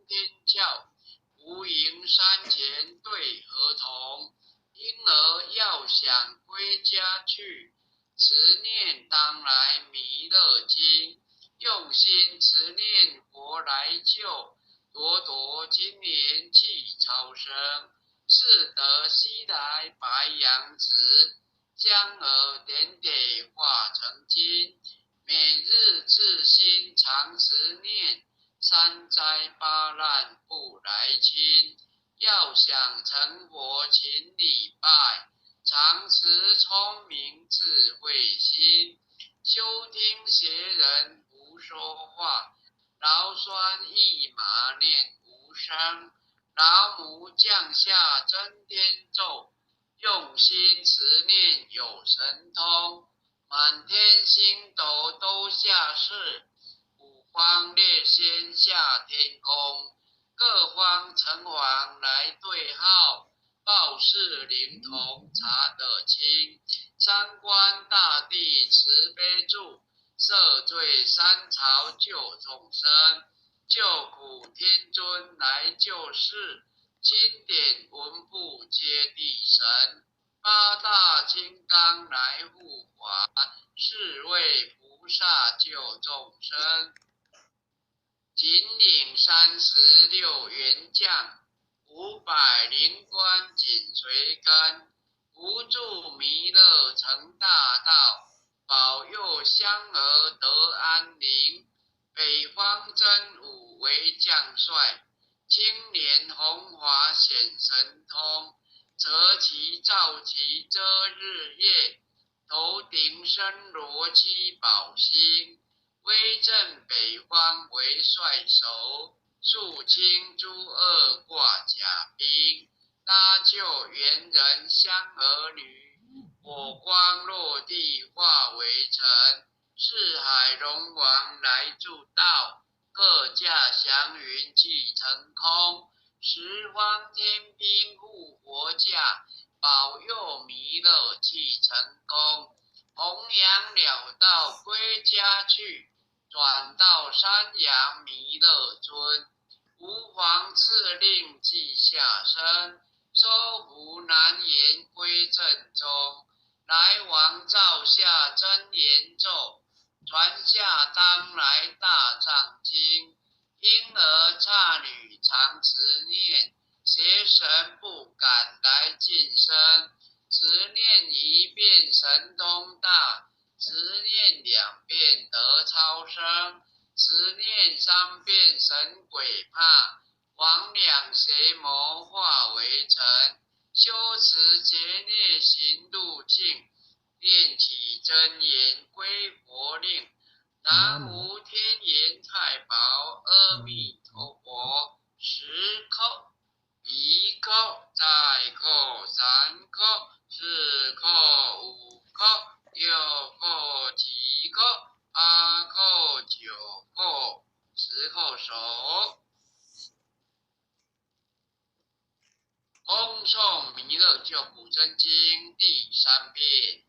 天教，无迎山前对河童。因而要想归家去，持念当来弥勒经。用心持念佛来救，朵朵今年气超生。是得西来白羊子，将尔点点化成金。每日自心常持念，三灾八难不来侵。要想成佛请礼拜，常持聪明智慧心。休听邪人胡说话，劳酸一马念无声。老母降下真天咒，用心持念有神通。满天星斗都下世，五方列仙下天宫。各方城隍来对号，报事灵童查得清。三官大帝慈悲助，赦罪三朝救众生。救苦天尊来救世，经典文部接地神。八大金刚来护法，是为菩萨救众生。紧领36员将，500灵官紧随跟。扶助弥勒成大道，保佑香儿得安宁。北方真武为将帅，青年红华显神通。择其照其遮日夜，头顶身罗七宝星。威震北方为帅首，肃清诸恶挂甲兵。搭救猿人香儿女，火光落地化为尘。四海龙王来助道，各驾祥云气成空。十方天兵护佛驾，保佑弥勒气成功。弘扬了道归家去，转到山阳弥勒尊。吾皇赐令记下身，收服难言归正中。来往照下真言咒，传下当来大藏经。婴儿刹女常持念，邪神不敢来近身。持念一遍神通大，持念2遍得超生。持念3遍神鬼怕，魍魉邪魔化为尘。修持劫孽行路径，念起真言归佛令。南无天眼太保阿弥陀佛。10叩，1叩，再叩3叩，4叩5叩，6叩7叩，8叩9叩，10叩手。恭诵弥勒救苦真经第3遍。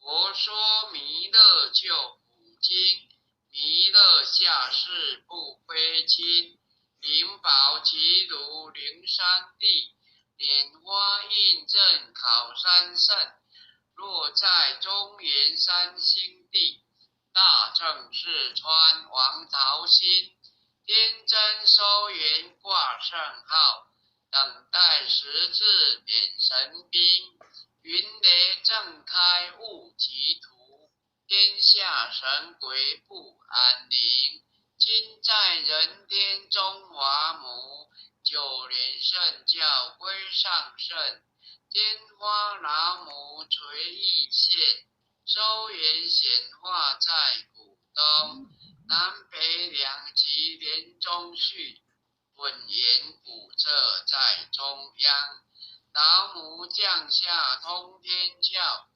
佛说弥勒救苦经，弥勒下世不非亲。灵宝其如灵山地，拈花印证考山胜。若在中原三星地，大正四川王朝兴。天真收元挂圣号，等待时至点神兵。云雷正开悟其途，天下神鬼不安宁。今在人天中华母，9年圣教归上圣。天花老母垂意现，收元显化在古东。南北2极连中续，混言古彻在中央。老母降下通天教，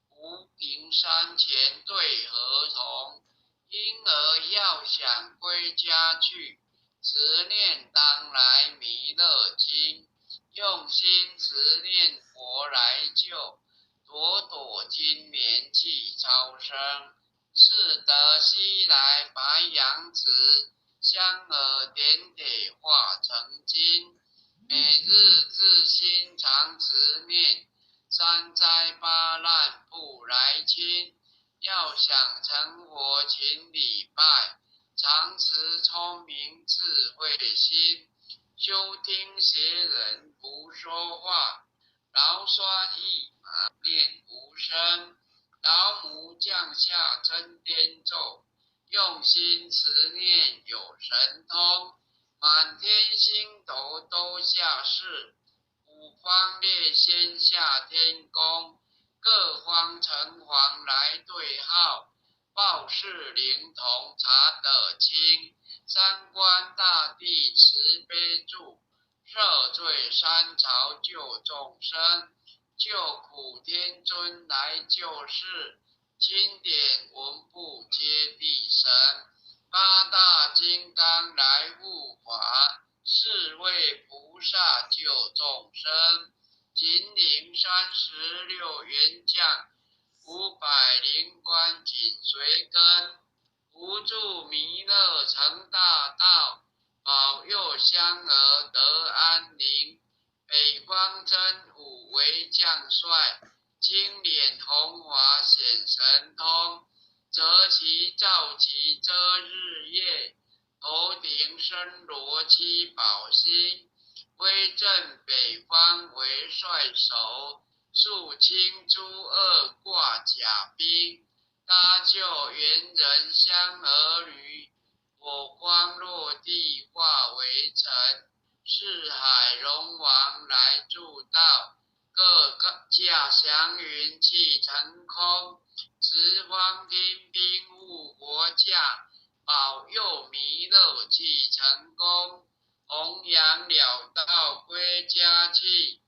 无名山前对河童。婴儿要想归家去，持念当来弥勒经。用心持念佛来救，朵朵今年气超生。是得西来白羊子，香儿点点化成精。每日自心常持念，三灾八难不来侵。要想成佛请礼拜，常持聪明智慧心。休听邪人不说话，劳酸一马念无声。老母降下真颠咒，用心持念有神通。满天星斗都下世，五方列仙下天宫。各方城隍来对号，报事灵童查得清。三官大帝慈悲助，赦罪三朝救众生。救苦天尊来救世，经典文部接地神。八大金刚来护法，四位菩萨救众生。金陵36员将，500灵官紧随跟。扶助弥勒成大道，保佑香儿得安宁。北方真武为将帅，金脸红华显神通。择其照其遮日夜，头顶身罗七宝星。威震北方为帅首，肃清诸恶挂甲兵。搭救猿人香儿侣，火光落地化为尘。四海龙王来助道，各驾祥云气腾空。十方天兵护国驾，保佑弥勒济成功。弘扬了道归家去，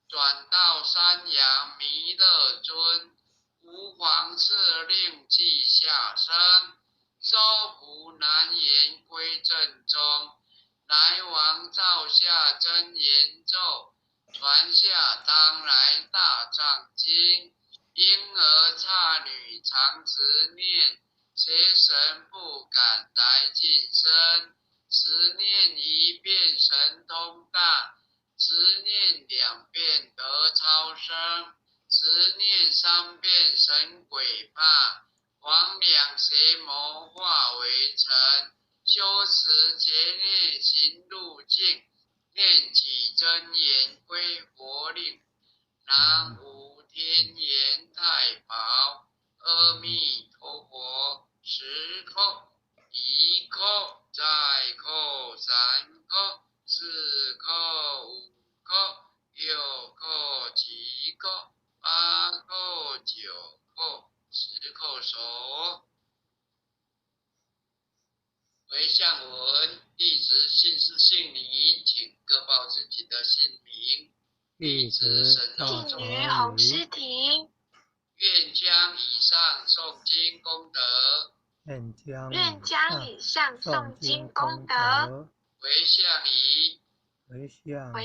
转到山阳弥勒尊。吾皇敕令即下生，收服难言归正中。来往照下真言咒，传下当来大藏经。婴儿刹女常持念，邪神不敢来近身。持念一遍神通大，持念2遍得超生。持念3遍神鬼怕，黄两邪魔化为尘。修持劫念行路径，念起真言归佛令。南无天眼太保，阿弥陀佛。10叩，1叩，再叩3叩，4叩5叩，6叩7叩，8叩9叩，10叩首。回向文，弟子姓氏姓李，请各报自己的姓名。弟子沈仲敬于洪师庭，愿将以上诵经功德，愿将以上诵经功德回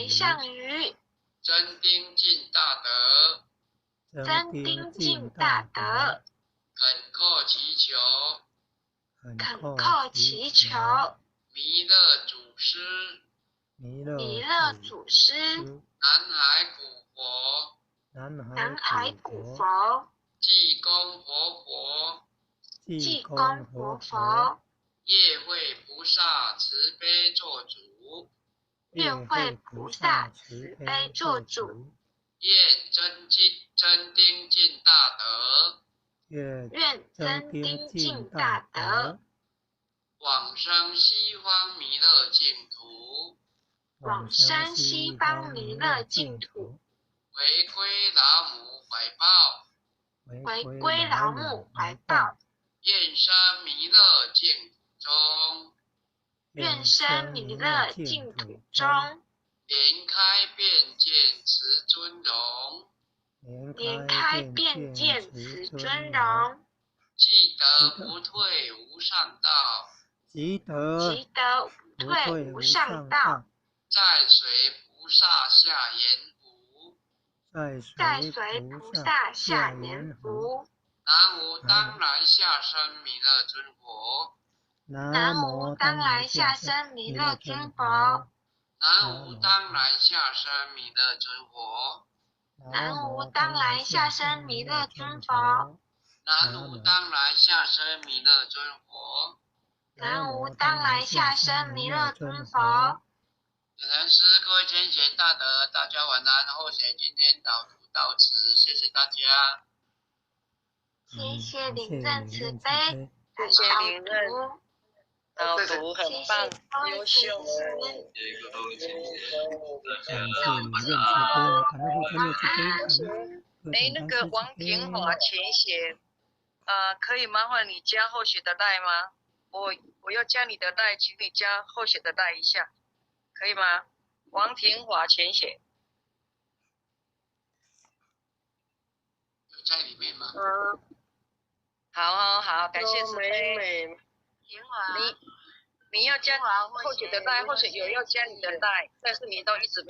向于真丁尽大德，真丁尽大德，恳叩祈求弥勒祖师、南海古佛、济公活佛、业慧菩萨慈悲做主，愿真丁尽大德，往生西方弥勒净土，回归老母怀抱，愿生弥勒净土中，莲开便见慈尊容，积德不退无上道，在水菩萨下言福，南无当来下生弥勒尊佛，南无当来下生弥勒尊佛。南无当来下生弥勒尊佛。南无当来下生弥勒尊佛。南无当来下生弥勒尊佛。有人师，各位天贤大德，大家晚安。后学今天导读到此，谢谢大家。谢谢领正慈悲，谢谢领任导读很棒，优秀。那个王廷华前写，可以麻烦你加后学的赖吗？我要加你的赖，请你加后学的赖一下，可以吗？王廷华前写。有在里面吗？好，感谢慈悲。你要加后学的赖，或者有要加你的赖，但是你都一直没